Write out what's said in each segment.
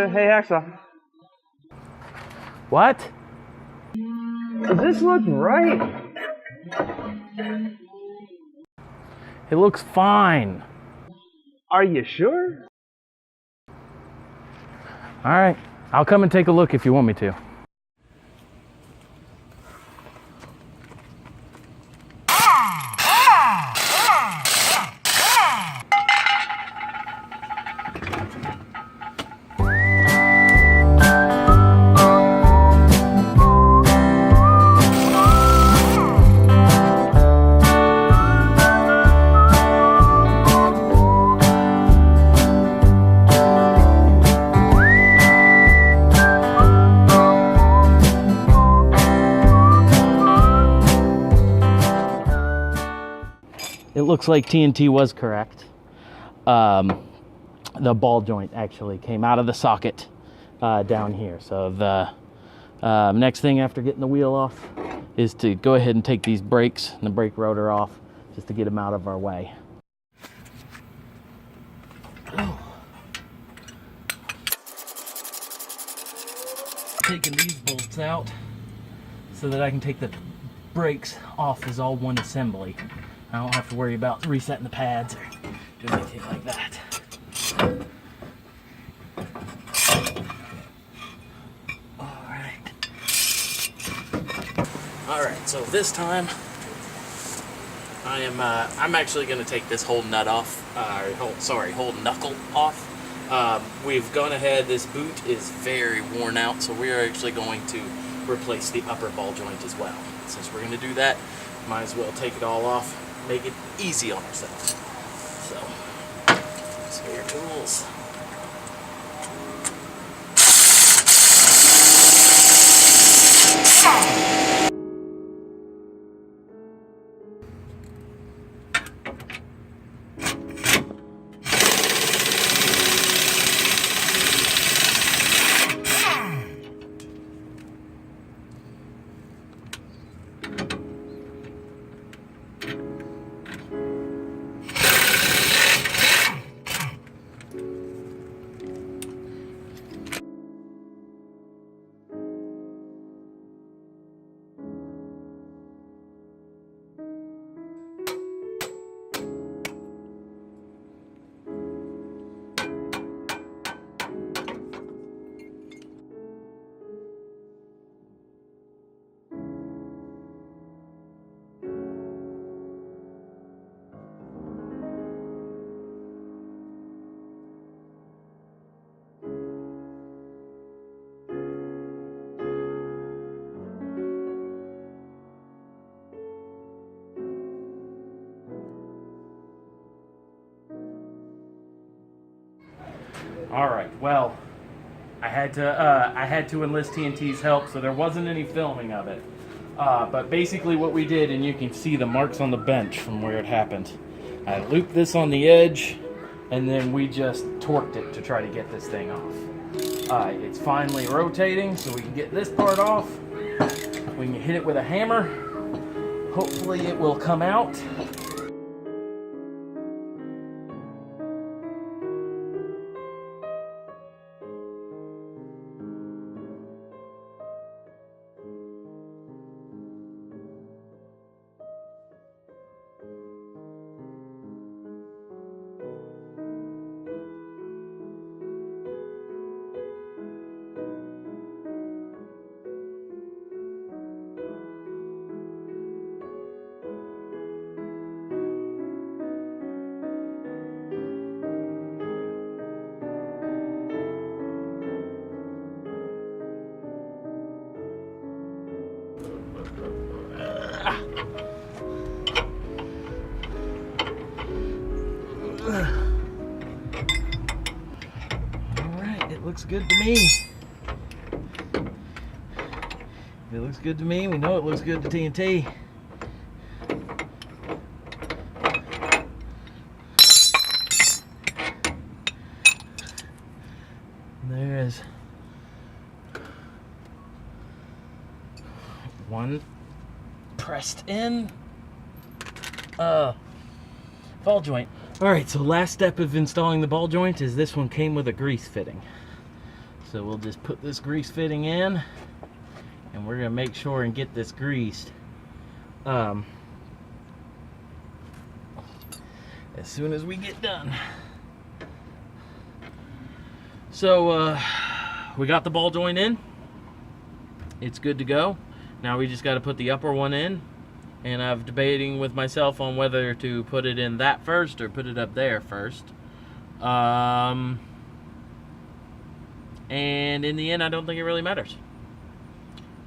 Hey, Hacksaw. What? Does this look right? It looks fine. Are you sure? All right, I'll come and take a look if you want me to. It looks like TNT was correct. The ball joint actually came out of the socket down here. So the next thing after getting the wheel off is to go ahead and take these brakes and the brake rotor off just to get them out of our way. Taking these bolts out so that I can take the brakes off is all one assembly. I don't have to worry about resetting the pads or doing anything like that. Alright, so this time I'm actually going to take this whole nut off, whole knuckle off. We've gone ahead, this boot is very worn out, so we are actually going to replace the upper ball joint as well. Since we're going to do that, might as well take it all off, make it easy on ourselves. So, spare tools. All right, well, I had to enlist TNT's help, so there wasn't any filming of it. But basically what we did, and you can see the marks on the bench from where it happened. I looped this on the edge, and then we just torqued it to try to get this thing off. It's finally rotating, so we can get this part off. We can hit it with a hammer. Hopefully it will come out. Alright, it looks good to me. If it looks good to me, we know it looks good to TNT. There is one pressed in ball joint. All right, so last step of installing the ball joint is this one came with a grease fitting. So we'll just put this grease fitting in, and we're gonna make sure and get this greased as soon as we get done. So we got the ball joint in. It's good to go. Now we just got to put the upper one in, and I'm debating with myself on whether to put it in that first or put it up there first. And in the end, I don't think it really matters.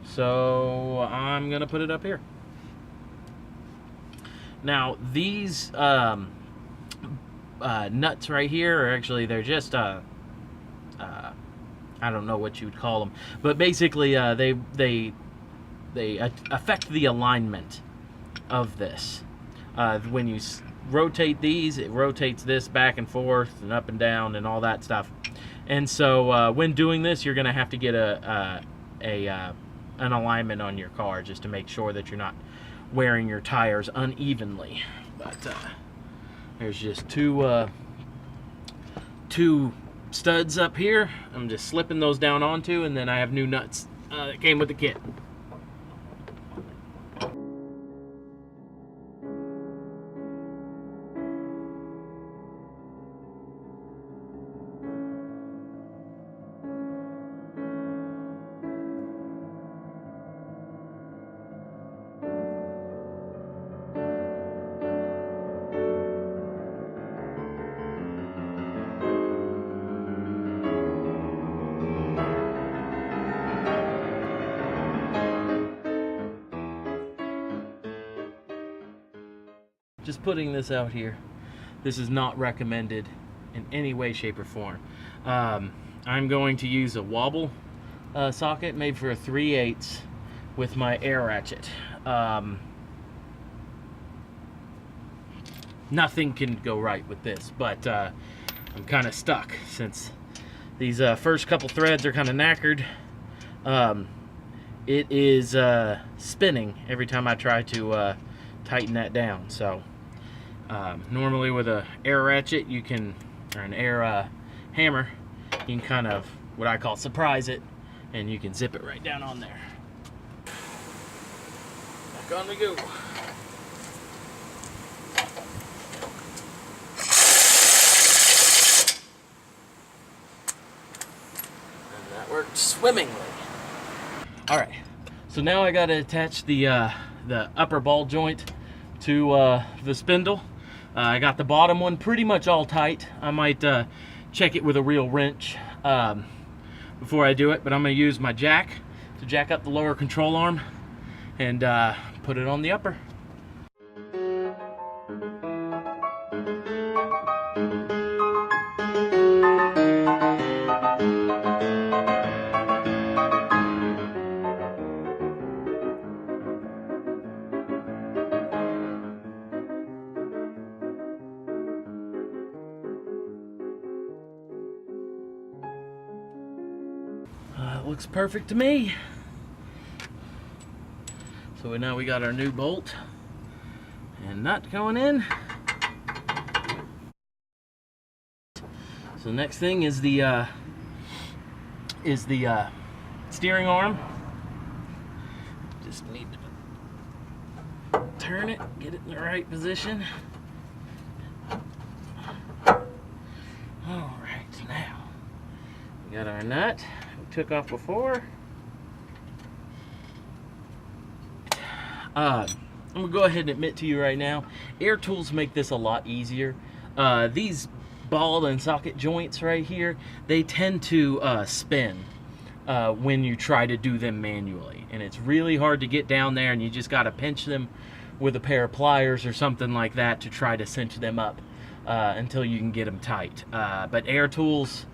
So I'm gonna put it up here. Now these nuts right here are actually, they're just I don't know what you'd call them, but basically they affect the alignment of this. When you rotate these, it rotates this back and forth and up and down and all that stuff. And so when doing this, you're going to have to get an alignment on your car just to make sure that you're not wearing your tires unevenly. But there's just two studs up here. I'm just slipping those down onto, and then I have new nuts that came with the kit. Just putting this out here, this is not recommended in any way, shape, or form. I'm going to use a wobble socket made for a 3/8 with my air ratchet. Nothing can go right with this, but I'm kind of stuck since these first couple threads are kind of knackered. It is spinning every time I try to tighten that down. So normally with a air ratchet, you can, or an air hammer, you can kind of, what I call, surprise it, and you can zip it right down on there. Back on we go. And that worked swimmingly. All right, so now I got to attach the upper ball joint to the spindle. I got the bottom one pretty much all tight. I might check it with a real wrench before I do it, but I'm going to use my jack to jack up the lower control arm and put it on the upper. Looks perfect to me. So now we got our new bolt and nut going in. So the next thing is the steering arm. Just need to turn it, get it in the right position. All right, now we got our nut we took off before. I'm gonna go ahead and admit to you right now, air tools make this a lot easier. These ball and socket joints right here, they tend to spin when you try to do them manually, and it's really hard to get down there, and you just got to pinch them with a pair of pliers or something like that to try to cinch them up until you can get them tight. But air tools,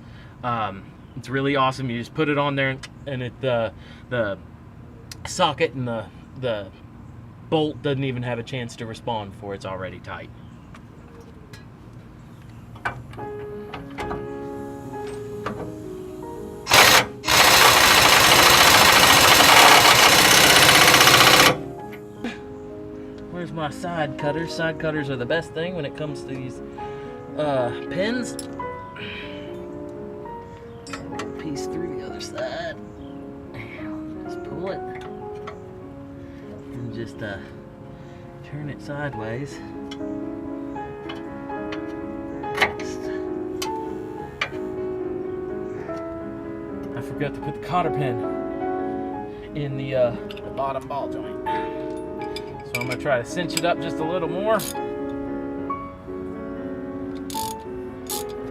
it's really awesome. You just put it on there, and the socket and the bolt doesn't even have a chance to respond before it's already tight. Where's my side cutters? Side cutters are the best thing when it comes to these pins. Piece 3 left side. Just pull it and just turn it sideways. I forgot to put the cotter pin in the bottom ball joint. So I'm gonna try to cinch it up just a little more.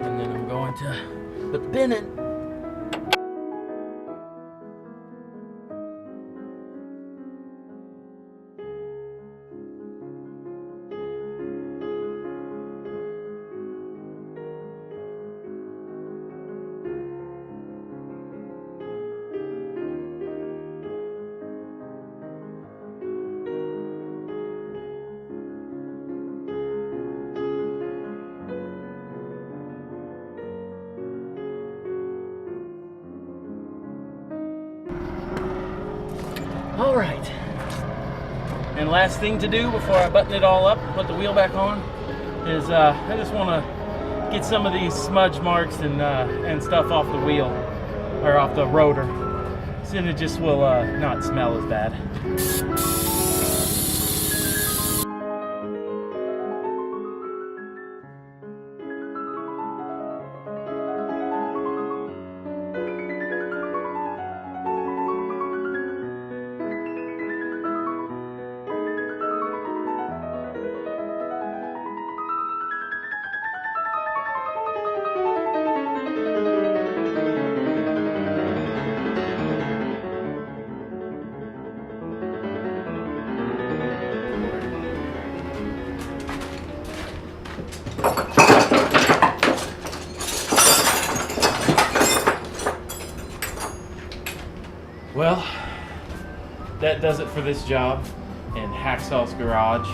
And then I'm going to put the pin in. All right, and last thing to do before I button it all up and put the wheel back on is I just want to get some of these smudge marks and stuff off the wheel, or off the rotor, so it just will not smell as bad. Well, that does it for this job in Hacksaw's garage.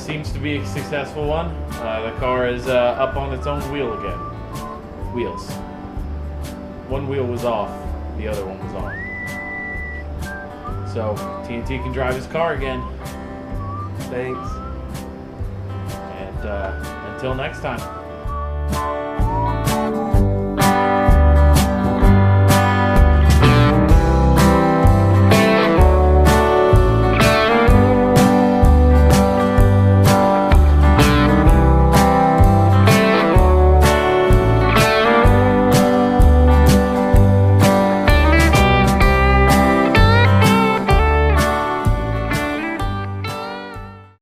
Seems to be a successful one. The car is up on its own wheel again. Wheels. One wheel was off, the other one was on. So TNT can drive his car again. Thanks. And until next time.